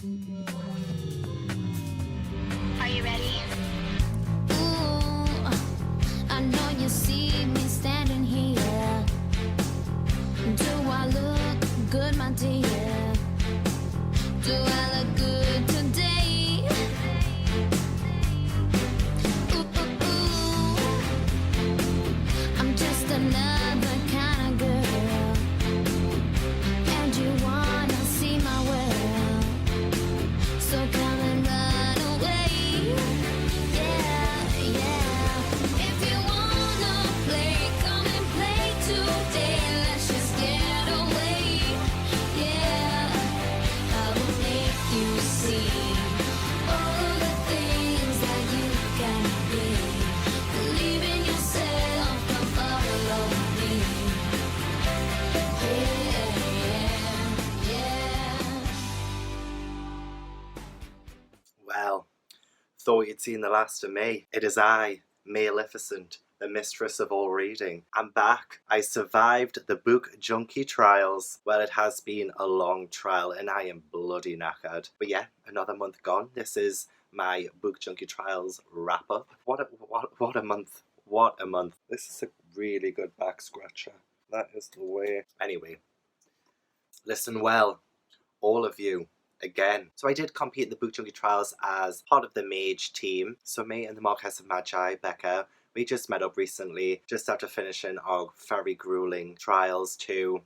Are you ready? Ooh, I know you see me standing here. Do I look good, my dear? Do I look good today? Ooh, I'm just another kind of girl, and you wanna see my world. So come and run away. Yeah, yeah. If you wanna play, come and play today. Let's just get away. Yeah, I will make you see all the things that you can be. Believe in yourself, come follow me. Yeah, yeah. Well, thought you'd seen the last of me. It is I, Male-ificent, the mistress of all reading. I'm back. I survived the book junkie trials. Well, it has been a long trial and I am bloody knackered. But yeah, another month gone. This is my book junkie trials wrap up. What a month. What a month. This is a really good back scratcher. That is the way. Anyway, listen well, all of you. Again. So I did compete in the Book Junkie Trials as part of the Mage team. So me and the Marquess of Magi, Becca, we just met up recently, just after finishing our very grueling trials to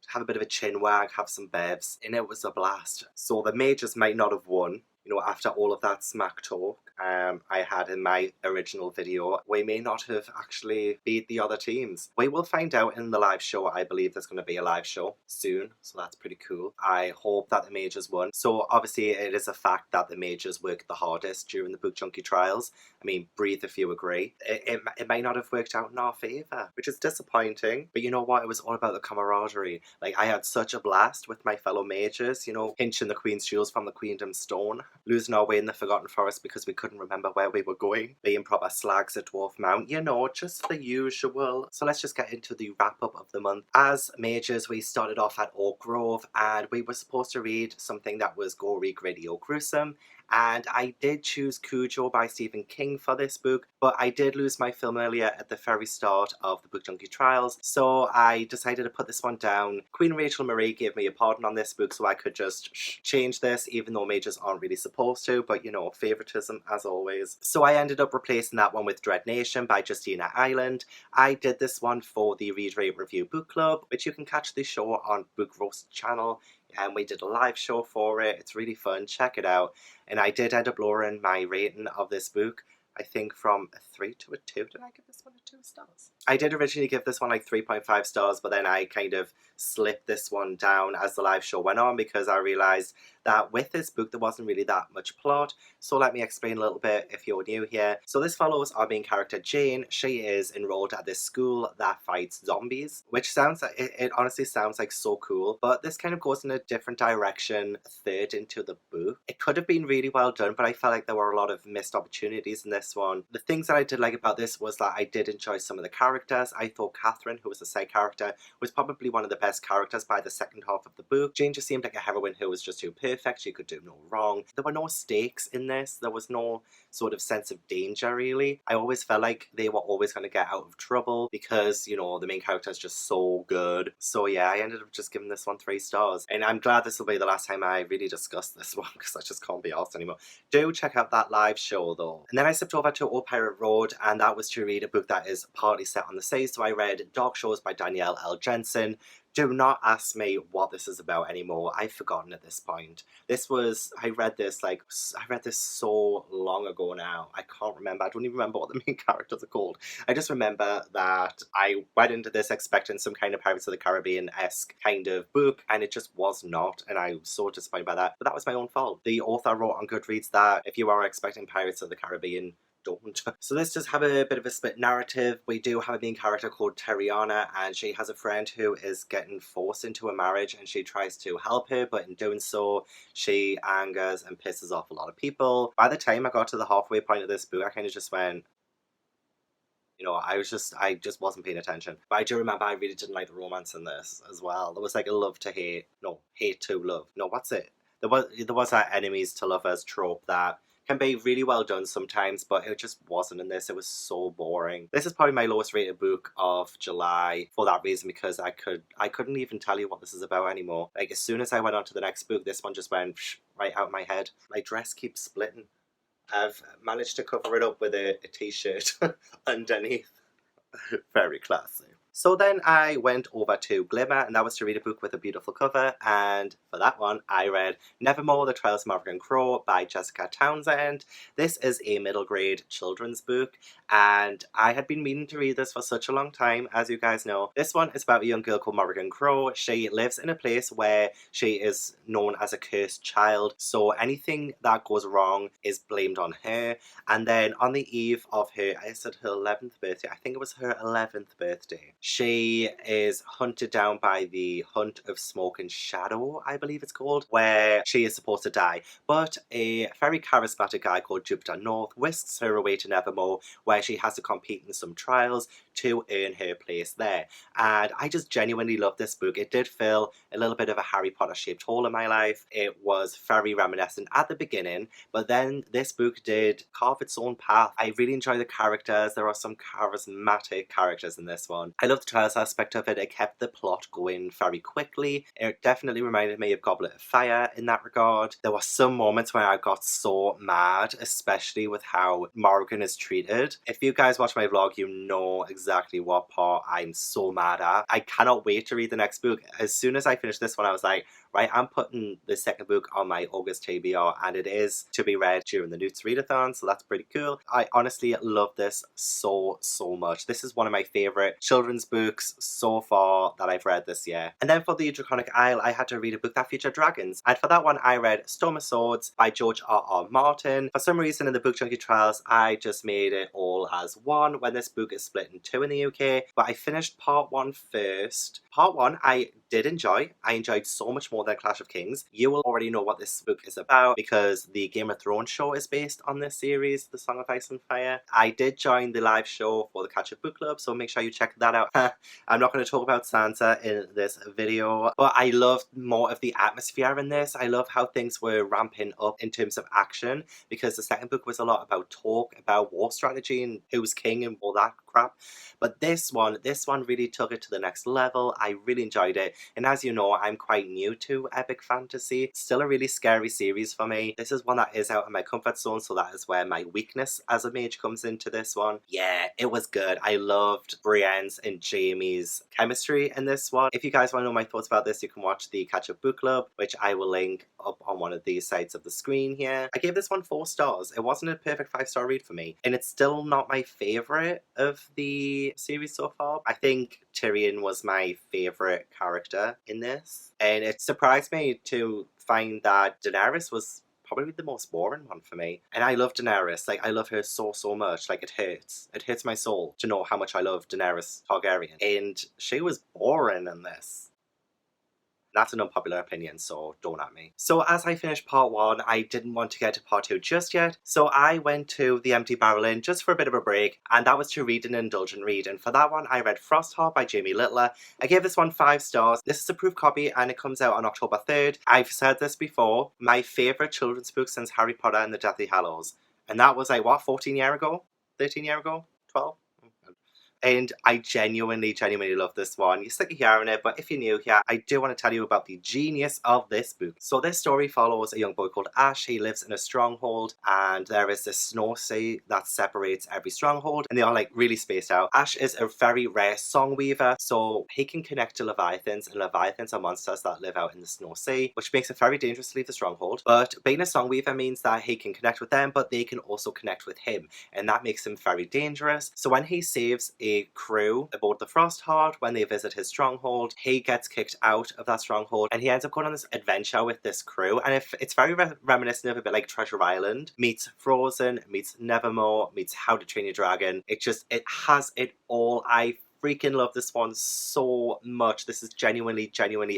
have a bit of a chin wag, have some bevs, and it was a blast. So the Mages might not have won, you know, after all of that smack talk I had in my original video. We may not have actually beat the other teams. We will find out in the live show. I believe there's going to be a live show soon, so that's pretty cool. I hope that the Mages won. So obviously it is a fact that the Mages worked the hardest during the Book Junkie trials. I mean, breathe if you agree. It might not have worked out in our favour, which is disappointing. But you know what? It was all about the camaraderie. Like, I had such a blast with my fellow mages, you know, pinching the Queen's jewels from the Queendom Stone, losing our way in the Forgotten Forest because we couldn't remember where we were going, being proper slags at Dwarf Mount, you know, just the usual. So let's just get into the wrap-up of the month. As mages, we started off at Oak Grove, and we were supposed to read something that was gory, gritty, or gruesome. And I did choose Cujo by Stephen King for this book, but I did lose my film earlier at the very start of the Book Junkie Trials, so I decided to put this one down. Queen Rachel Marie gave me a pardon on this book, so I could just change this, even though mages aren't really supposed to, but you know, favoritism as always. So I ended up replacing that one with Dread Nation by Justina Island. I did this one for the Read Rate Review Book Club, which you can catch the show on Book Roast channel. And we did a live show for it. It's really fun. Check it out. And I did end up lowering my rating of this book, I think from a 3 to a 2. Did I give this one a 2 stars? I did originally give this one like 3.5 stars, but then I kind of slipped this one down as the live show went on because I realised that with this book there wasn't really that much plot. So let me explain a little bit if you're new here. So this follows our main character Jane. She is enrolled at this school that fights zombies, which sounds like, it honestly sounds like so cool, but this kind of goes in a different direction third into the book. It could have been really well done, but I felt like there were a lot of missed opportunities in this one. The things that I did like about this was that I did enjoy some of the characters. I thought Catherine, who was the side character, was probably one of the best characters by the second half of the book. Jane just seemed like a heroine who was just too perfect. She could do no wrong. There were no stakes in this. There was no sort of sense of danger, really. I always felt like they were always going to get out of trouble because, you know, the main character is just so good. So yeah, I ended up just giving this one 3 stars. And I'm glad this will be the last time I really discuss this one because I just can't be arsed anymore. Do check out that live show though. And then I stepped over to Old Pirate Road, and that was to read a book that is partly set on the sea. So I read Dark Shores by Danielle L. Jensen. Do not ask me what this is about anymore. I've forgotten at this point. I read this so long ago now. I can't remember. I don't even remember what the main characters are called. I just remember that I went into this expecting some kind of Pirates of the Caribbean-esque kind of book, and it just was not, and I was so disappointed by that. But that was my own fault. The author wrote on Goodreads that if you are expecting Pirates of the Caribbean, don't. So let's just have a bit of a split narrative. We do have a main character called Terriana, and she has a friend who is getting forced into a marriage, and she tries to help her, but in doing so she angers and pisses off a lot of people. By the time I got to the halfway point of this book, I kind of just went, you know, I just wasn't paying attention. But I do remember I really didn't like the romance in this as well. There was like a love to hate, no, hate to love. No, what's it? there was that enemies to lovers trope that can be really well done sometimes, but it just wasn't in this. It was so boring. This is probably my lowest rated book of July for that reason, because I couldn't even tell you what this is about anymore. Like, as soon as I went on to the next book, this one just went right out my head. My dress keeps splitting. I've managed to cover it up with a t-shirt underneath. Very classy. So then I went over to Glimmer, and that was to read a book with a beautiful cover, and for that one I read Nevermore, The Trials of Morrigan Crow by Jessica Townsend. This is a middle grade children's book, and I had been meaning to read this for such a long time, as you guys know. This one is about a young girl called Morrigan Crow. She lives in a place where she is known as a cursed child, so anything that goes wrong is blamed on her. And then on the eve of her 11th birthday, I think it was her 11th birthday, she is hunted down by the Hunt of Smoke and Shadow, I believe it's called, where she is supposed to die. But a very charismatic guy called Jupiter North whisks her away to Nevermore, where she has to compete in some trials to earn her place there. And I just genuinely love this book. It did fill a little bit of a Harry Potter shaped hole in my life. It was very reminiscent at the beginning, but then this book did carve its own path. I really enjoy the characters. There are some charismatic characters in this one. I love the trials aspect of it. It kept the plot going very quickly. It definitely reminded me of Goblet of Fire in that regard. There were some moments when I got so mad, especially with how Morrigan is treated. If you guys watch my vlog, you know exactly what part I'm so mad at. I cannot wait to read the next book. As soon as I finished this one, I was like, right, I'm putting the second book on my August TBR, and it is to be read during the Newts Readathon, so that's pretty cool. I honestly love this so much. This is one of my favourite children's books so far that I've read this year. And then for the Draconic Isle, I had to read a book that featured dragons, and for that one I read Storm of Swords by George R.R. Martin. For some reason in the Book Junkie Trials, I just made it all as one when this book is split in two in the UK, but I finished part one first. Part one I did enjoy. I enjoyed so much more than Clash of Kings. You will already know what this book is about because the Game of Thrones show is based on this series, The Song of Ice and Fire. I did join the live show for the Catch Up Book Club, so make sure you check that out. I'm not going to talk about Sansa in this video, but I loved more of the atmosphere in this. I love how things were ramping up in terms of action, because the second book was a lot about talk, about war strategy and who's king and all that crap. But this one really took it to the next level. I really enjoyed it. And as you know, I'm quite new to epic fantasy. It's still a really scary series for me. This is one that is out of my comfort zone, so that is where my weakness as a mage comes into this one. Yeah, it was good. I loved Brienne's and Jamie's chemistry in this one. If you guys want to know my thoughts about this, you can watch the Catch Up Book Club, which I will link up on one of these sides of the screen here. I gave this one 4 stars. It wasn't a perfect 5-star read for me, and it's still not my favourite of the series so far. I think Tyrion was my favourite character in this, and it surprised me to find that Daenerys was probably the most boring one for me. And I love Daenerys. Like, I love her so much. Like, it hurts my soul to know how much I love Daenerys Targaryen, and she was boring in this. That's an unpopular opinion, so don't at me. So as I finished part 1, I didn't want to get to part 2 just yet, so I went to the Empty Barrel Inn just for a bit of a break, and that was to read an indulgent read. And for that one, I read Frostheart by Jamie Littler. I gave this one 5 stars. This is a proof copy, and it comes out on October 3rd. I've said this before, my favourite children's book since Harry Potter and the Deathly Hallows. And that was like, what, 14 years ago? 13 years ago? 12? And I genuinely love this one. You're sick of hearing it, but if you're new here, I do want to tell you about the genius of this book. So this story follows a young boy called Ash. He lives in a stronghold, and there is this snow sea that separates every stronghold, and they are like really spaced out. Ash is a very rare song weaver, so he can connect to leviathans, and leviathans are monsters that live out in the snow sea, which makes it very dangerous to leave the stronghold. But being a song weaver means that he can connect with them, but they can also connect with him, and that makes him very dangerous. So when he saves a crew aboard the Frostheart when they visit his stronghold, he gets kicked out of that stronghold, and he ends up going on this adventure with this crew. And it's very reminiscent of a bit like Treasure Island meets Frozen, meets Nevermore, meets How to Train Your Dragon. It has it all. I freaking love this one so much. This is genuinely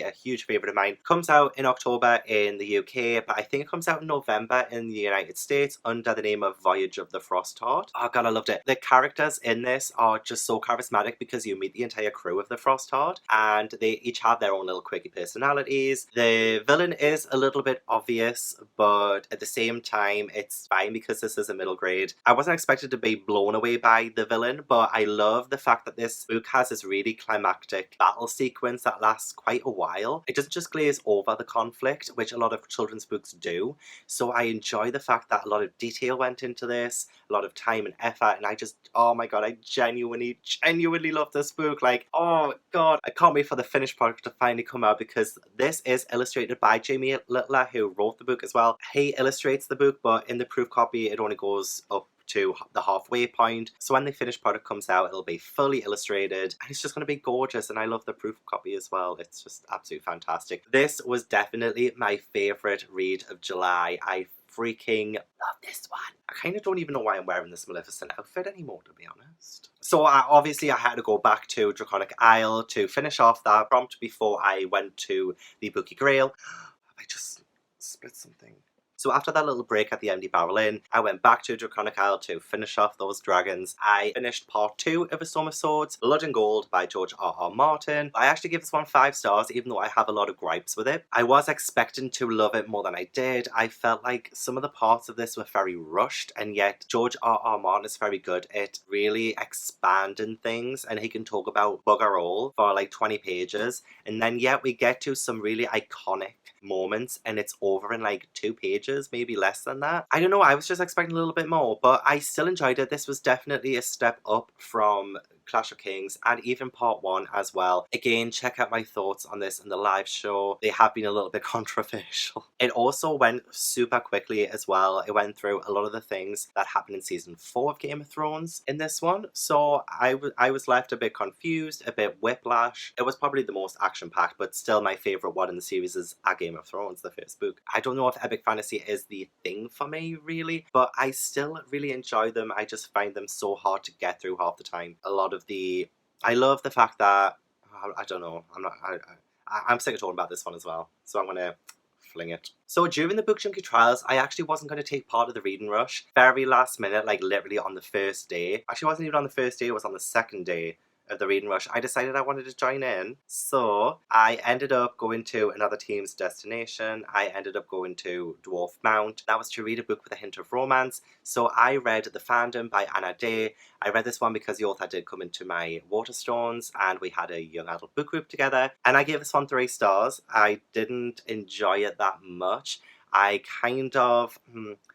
a huge favourite of mine. Comes out in October in the UK, but I think it comes out in November in the United States under the name of Voyage of the Frostheart. Oh god, I loved it. The characters in this are just so charismatic because you meet the entire crew of the Frostheart and they each have their own little quirky personalities. The villain is a little bit obvious, but at the same time it's fine because this is a middle grade. I wasn't expected to be blown away by the villain, but I love the fact that this book has this really climactic battle sequence that lasts quite a while. It doesn't just glaze over the conflict, which a lot of children's books do. So I enjoy the fact that a lot of detail went into this, a lot of time and effort, and I just, oh my god, I genuinely love this book. Like, oh god, I can't wait for the finished product to finally come out because this is illustrated by Jamie Littler, who wrote the book as well. He illustrates the book, but in the proof copy it only goes up to the halfway point. So when the finished product comes out, it'll be fully illustrated and it's just going to be gorgeous, and I love the proof copy as well. It's just absolutely fantastic. This was definitely my favourite read of July. I freaking love this one. I kind of don't even know why I'm wearing this Maleficent outfit anymore, to be honest. So obviously I had to go back to Draconic Isle to finish off that prompt before I went to the Bookie Grail. I just split something. So after that little break at the Empty Barrel Inn, I went back to Draconic Isle to finish off those dragons. I finished part 2 of A Storm of Swords, Blood and Gold by George R.R. Martin. I actually give this one 5 stars, even though I have a lot of gripes with it. I was expecting to love it more than I did. I felt like some of the parts of this were very rushed, and yet George R.R. Martin is very good at really expanding things, and he can talk about bugger all for like 20 pages, and then yet we get to some really iconic moments and it's over in like 2 pages, maybe less than that. I don't know, I was just expecting a little bit more, but I still enjoyed it. This was definitely a step up from Clash of Kings and even part 1 as well. Again, check out my thoughts on this in the live show. They have been a little bit controversial. It also went super quickly as well. It went through a lot of the things that happened in season 4 of Game of Thrones in this one. So I was left a bit confused, a bit whiplash. It was probably the most action-packed, but still my favourite one in the series is A Game of Thrones, the first book. I don't know if epic fantasy is the thing for me really, but I still really enjoy them. I just find them so hard to get through half the time. I love the fact that I don't know, I'm sick of talking about this one as well, so I'm gonna fling it. So during the Book Junkie trials, I actually wasn't going to take part of the reading rush. Very last minute, like literally on the first day. Actually, it wasn't even on the first day, it was on the second day of the reading rush. I decided I wanted to join in. So I ended up going to another team's destination. I ended up going to Dwarf Mount. That was to read a book with a hint of romance. So I read The Fandom by Anna Day. I read this one because the author did come into my Waterstones and we had a young adult book group together. And I gave this one 3 stars. I didn't enjoy it that much. I kind of...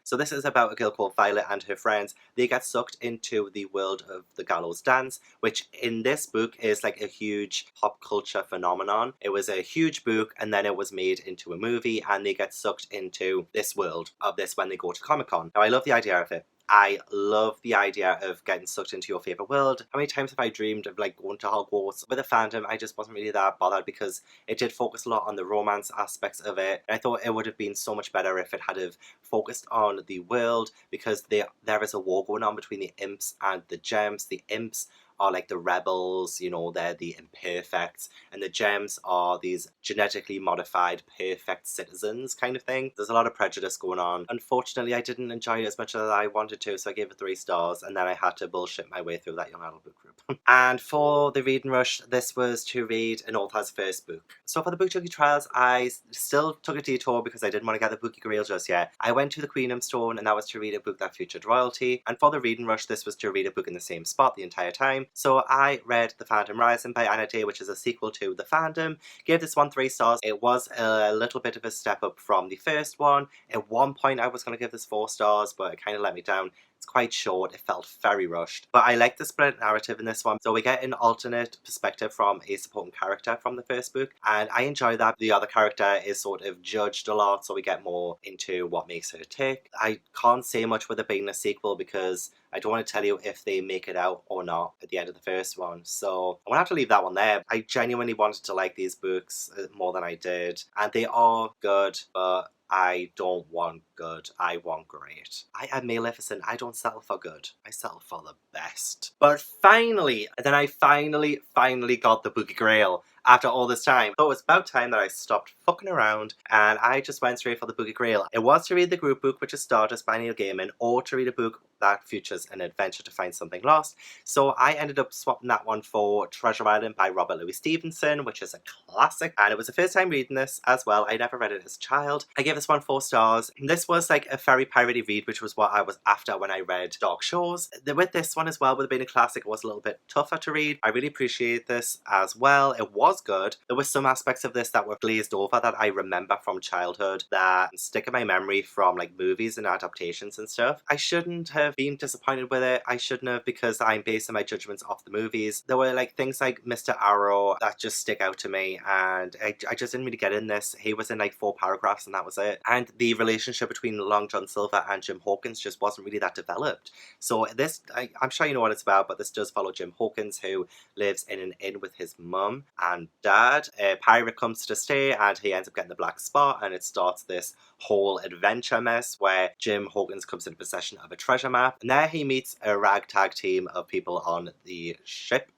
So this is about a girl called Violet and her friends. They get sucked into the world of the gallows dance, which in this book is like a huge pop culture phenomenon. It was a huge book and then it was made into a movie and they get sucked into this world of this when they go to Comic-Con. Now I love the idea of it. I love the idea of getting sucked into your favourite world. How many times have I dreamed of like going to Hogwarts? With a Fandom, I just wasn't really that bothered because it did focus a lot on the romance aspects of it. I thought it would have been so much better if it had have focused on the world, because there is a war going on between the imps and the gems. The imps are like the rebels, you know, they're the imperfects, and the gems are these genetically modified perfect citizens kind of thing. There's a lot of prejudice going on. Unfortunately, I didn't enjoy it as much as I wanted to, so I gave it 3 stars, and then I had to bullshit my way through that young adult book group. And for the reading rush, this was to read an author's first book. So for the Book Junkie trials, I still took a detour because I didn't want to get the Bookie Grail just yet. I went to the Queenham Stone, and that was to read a book that featured royalty. And for the reading rush, this was to read a book in the same spot the entire time. So I read The Phantom Rising by Anna Day, which is a sequel to The Fandom. Gave this one 3 stars. It was a little bit of a step up from the first one. At one point I was going to give this 4 stars, but it kind of let me down. It's quite short, it felt very rushed. But I like the split narrative in this one. So we get an alternate perspective from a supporting character from the first book, and I enjoy that. The other character is sort of judged a lot, so we get more into what makes her tick. I can't say much with it being a sequel because I don't want to tell you if they make it out or not at the end of the first one. So I'm going to have to leave that one there. I genuinely wanted to like these books more than I did. And they are good, but I don't want good, I want great. I am Male-ificent, I don't settle for good, I settle for the best. But finally, I finally got the Bookie Grail after all this time. So it was about time that I stopped fucking around and I just went straight for the Bookie Grail. It was to read the group book, which is Stardust by Neil Gaiman, or to read a book that features an adventure to find something lost. So I ended up swapping that one for Treasure Island by Robert Louis Stevenson, which is a classic. And it was the first time reading this as well. I never read it as a child. I gave this one 4 stars. This was like a very piratey read, which was what I was after when I read Dark Shores. With this one as well, with it being a classic, it was a little bit tougher to read. I really appreciate this as well. It was good. There were some aspects of this that were glazed over that I remember from childhood that stick in my memory from like movies and adaptations and stuff. I shouldn't have been disappointed with it. I shouldn't have, because I'm basing my judgments off the movies. There were like things like Mr. Arrow that just stick out to me, and I just didn't really get in this. He was in like 4 paragraphs and that was it. And the relationship between Long John Silver and Jim Hawkins just wasn't really that developed. So this, I'm sure you know what it's about, but this does follow Jim Hawkins, who lives in an inn with his mum and dad. A pirate comes to stay and he ends up getting the black spot, and it starts this whole adventure mess where Jim Hawkins comes into possession of a treasure map, and there he meets a ragtag team of people on the ship.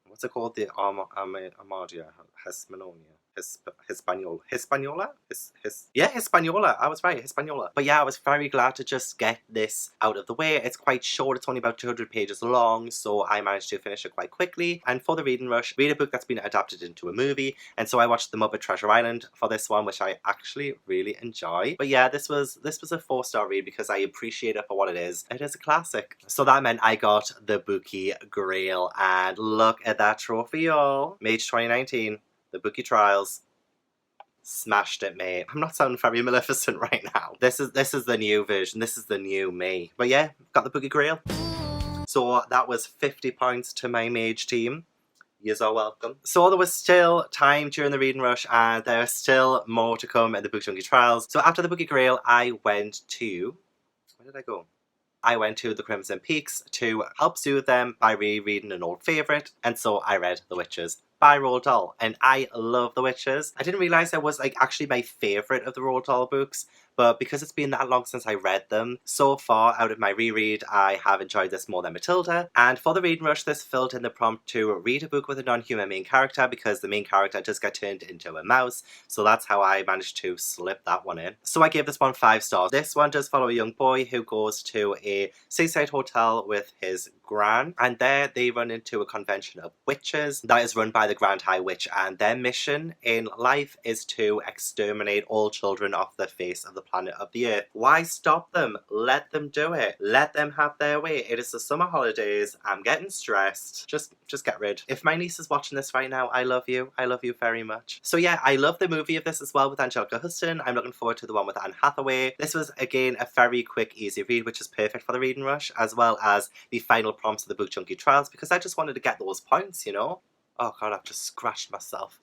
What's it called? The Armadia, Hispaniola? Yeah, Hispaniola. I was right, Hispaniola. But yeah, I was very glad to just get this out of the way. It's quite short. It's only about 200 pages long, so I managed to finish it quite quickly. And for the reading rush, read a book that's been adapted into a movie. And so I watched The Muppet Treasure Island for this one, which I actually really enjoy. But yeah, this was a 4-star read because I appreciate it for what it is. It is a classic. So that meant I got the Bookie Grail, and look at that trophy, y'all. Mage 2019. The Bookie Trials. Smashed it, mate. I'm not sounding very Maleficent right now. This is the new version. This is the new me. But yeah, got the Bookie Grail. So that was 50 points to my mage team. Yous are welcome. So there was still time during the reading rush, and there are still more to come in the Book Junkie Trials. So after the Bookie Grail, I went to... Where did I go? I went to the Crimson Peaks to help soothe them by rereading an old favourite, and so I read The Witches by Roald Dahl, and I love The Witches. I didn't realise it was like actually my favourite of the Roald Dahl books, but because it's been that long since I read them, so far out of my reread, I have enjoyed this more than Matilda. And for the reading rush, this filled in the prompt to read a book with a non-human main character, because the main character does get turned into a mouse, so that's how I managed to slip that one in. So I gave this one 5 stars. This one does follow a young boy who goes to a seaside hotel with his gran, and there they run into a convention of witches that is run by the Grand High Witch, and their mission in life is to exterminate all children off the face of the planet of the Earth. Why stop them? Let them do it. Let them have their way. It is the summer holidays. I'm getting stressed. Just get rid. If my niece is watching this right now, I love you. I love you very much. So yeah, I love the movie of this as well with Angelica Huston. I'm looking forward to the one with Anne Hathaway. This was again a very quick, easy read, which is perfect for the reading rush, as well as the final prompts of the Book Junkie Trials, because I just wanted to get those points, you know? Oh god, I've just scratched myself.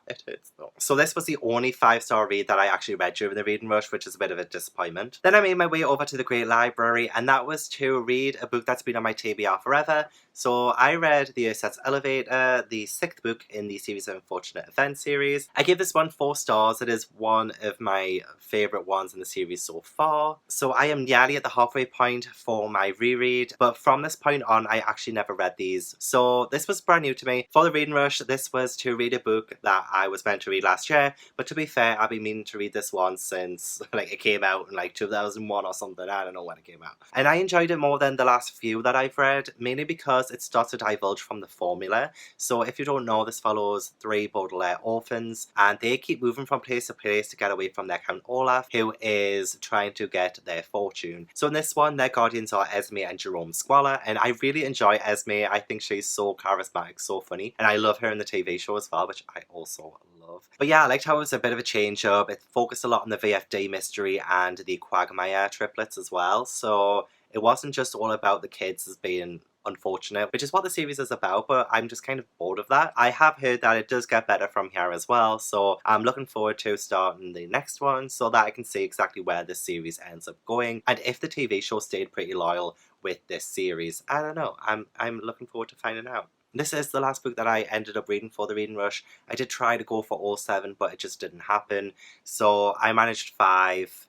It hurts though. So this was the only 5-star read that I actually read during the reading rush, which is a bit of a disappointment. Then I made my way over to the Great Library, and that was to read a book that's been on my TBR forever. So I read The Earth Sets Elevator, the 6th book in the series of Unfortunate Events series. I gave this one 4 stars. It is one of my favourite ones in the series so far. So I am nearly at the halfway point for my reread, but from this point on, I actually never read these. So this was brand new to me. For the reading rush, this was to read a book that I was meant to read last year, but to be fair, I've been meaning to read this one since like it came out in like 2001 or something. I don't know when it came out. And I enjoyed it more than the last few that I've read, mainly because it starts to divulge from the formula. So if you don't know, this follows 3 Baudelaire orphans, and they keep moving from place to place to get away from their Count Olaf, who is trying to get their fortune. So in this one, their guardians are Esme and Jerome Squalor, and I really enjoy Esme. I think she's so charismatic, so funny, and I love her in the TV show as well, which I also love. But yeah, I liked how it was a bit of a change up. It focused a lot on the VFD mystery and the Quagmire triplets as well, so it wasn't just all about the kids as being unfortunate, which is what the series is about, but I'm just kind of bored of that. I have heard that it does get better from here as well, so I'm looking forward to starting the next one so that I can see exactly where this series ends up going, and if the TV show stayed pretty loyal with this series. I don't know. I'm looking forward to finding out. This is the last book that I ended up reading for the reading rush. I did try to go for all 7, but it just didn't happen. So I managed 5.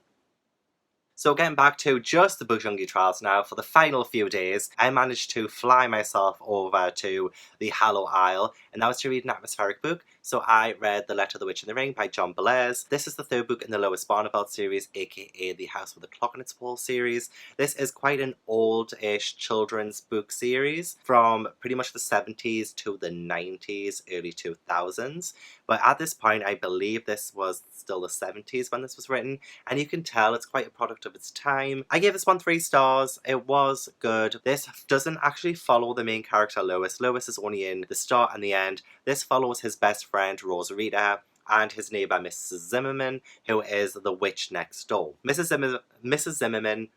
So getting back to just the Book Junkie Trials now, for the final few days, I managed to fly myself over to the Hallow Isle, and that was to read an atmospheric book. So I read The Letter of the Witch in the Ring by John Bellairs. This is the 3rd book in the Lois Barneveld series, aka the House with a Clock on its Wall series. This is quite an old-ish children's book series from pretty much the 70s to the 90s, early 2000s. But at this point, I believe this was still the 70s when this was written, and you can tell it's quite a product of its time. I gave this one 3 stars. It was good. This doesn't actually follow the main character Lois. Lois is only in the start and the end. This follows his best friend Rosarita and his neighbour Mrs. Zimmerman, who is the witch next door. Mrs. Zimmerman,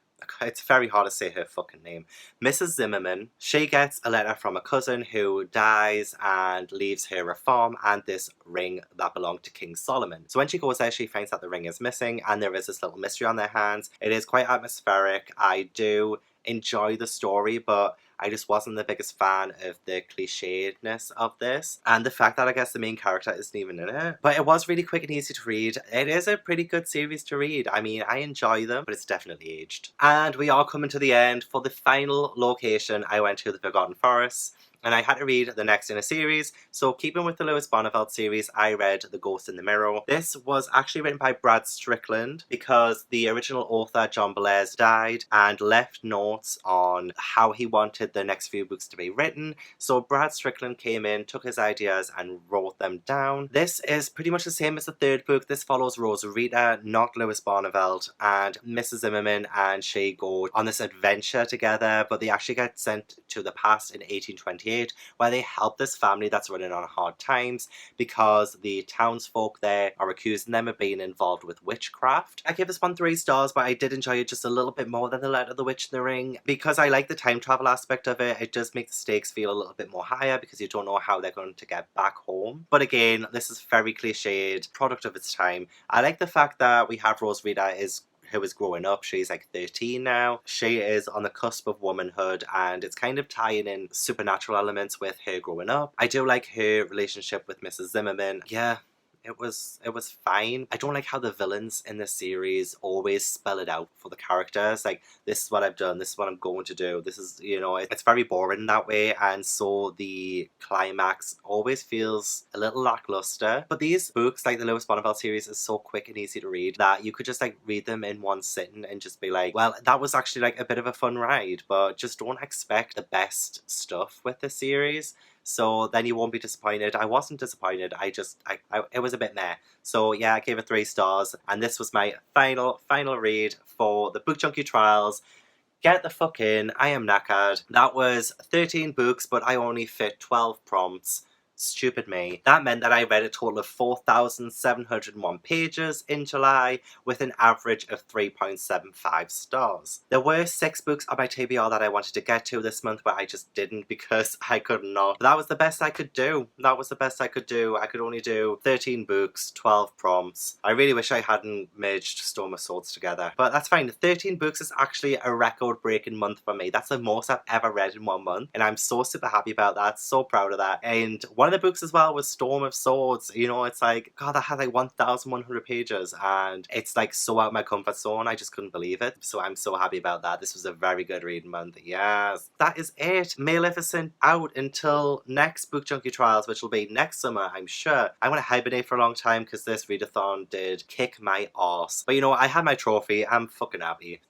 it's very hard to say her fucking name. Mrs. Zimmerman, she gets a letter from a cousin who dies and leaves her a farm and this ring that belonged to King Solomon. So when she goes there, she finds that the ring is missing and there is this little mystery on their hands. It is quite atmospheric. I do enjoy the story, but I just wasn't the biggest fan of the clichédness of this, and the fact that I guess the main character isn't even in it. But it was really quick and easy to read. It is a pretty good series to read. I mean, I enjoy them, but it's definitely aged. And we are coming to the end. For the final location, I went to the Forgotten Forest, and I had to read the next in a series. So keeping with the Lois Barneveld series, I read The Ghost in the Mirror. This was actually written by Brad Strickland because the original author, John Bellairs, died and left notes on how he wanted the next few books to be written. So Brad Strickland came in, took his ideas and wrote them down. This is pretty much the same as the 3rd book. This follows Rosarita, not Lois Barneveld, and Mrs. Zimmerman and she go on this adventure together, but they actually get sent to the past in 1828 where they help this family that's running on hard times because the townsfolk there are accusing them of being involved with witchcraft. I gave this one 3 stars, but I did enjoy it just a little bit more than The Letter of the Witch in the Ring. Because I like the time travel aspect of it, it does make the stakes feel a little bit more higher because you don't know how they're going to get back home. But again, this is very cliched, product of its time. I like the fact that we have Rosarita who is growing up. She's like 13 now. She is on the cusp of womanhood and it's kind of tying in supernatural elements with her growing up. I do like her relationship with Mrs. Zimmerman. Yeah, it was fine. I don't like how the villains in this series always spell it out for the characters. Like, this is what I've done, this is what I'm going to do. This is, you know, it's very boring that way, and so the climax always feels a little lackluster. But these books, like the Lois Barneveld series, is so quick and easy to read that you could just like read them in one sitting and just be like, well, that was actually like a bit of a fun ride. But just don't expect the best stuff with the series. So then you won't be disappointed. I wasn't disappointed. It was a bit meh. So yeah, I gave it 3 stars. And this was my final read for the Book Junkie Trials. Get the fuck in. I am knackered. That was 13 books, but I only fit 12 prompts. Stupid me. That meant that I read a total of 4,701 pages in July with an average of 3.75 stars. There were 6 books on my TBR that I wanted to get to this month, but I just didn't because I could not. But that was the best I could do. That was the best I could do. I could only do 13 books, 12 prompts. I really wish I hadn't merged Storm of Swords together. But that's fine. 13 books is actually a record-breaking month for me. That's the most I've ever read in one month. And I'm so super happy about that. So proud of that. And one of the books as well was Storm of Swords. You know, it's like, God, that had like 1,100 pages and it's like so out of my comfort zone. I just couldn't believe it. So I'm so happy about that. This was a very good reading month. Yes. That is it. Male-ificent out until next Book Junkie Trials, which will be next summer, I'm sure. I'm going to hibernate for a long time because this readathon did kick my arse. But you know, I had my trophy. I'm fucking happy.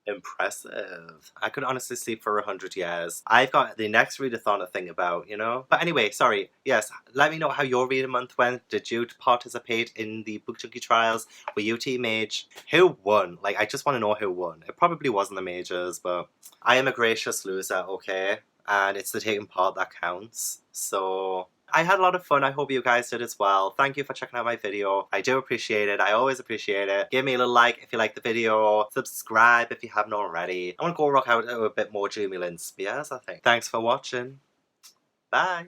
Impressive. I could honestly sleep for 100 years. I've got the next readathon to think about, you know? But anyway, sorry. Yes, let me know how your reading month went. Did you participate in the Book Junkie Trials? Were you Team Mage? Who won? Like, I just want to know who won. It probably wasn't the Mages, but I am a gracious loser, okay? And it's the taking part that counts. So I had a lot of fun. I hope you guys did as well. Thank you for checking out my video. I do appreciate it. I always appreciate it. Give me a little like if you like the video. Subscribe if you haven't already. I want to go rock out to a bit more Jamie Lynn Spears, I think. Thanks for watching. Bye.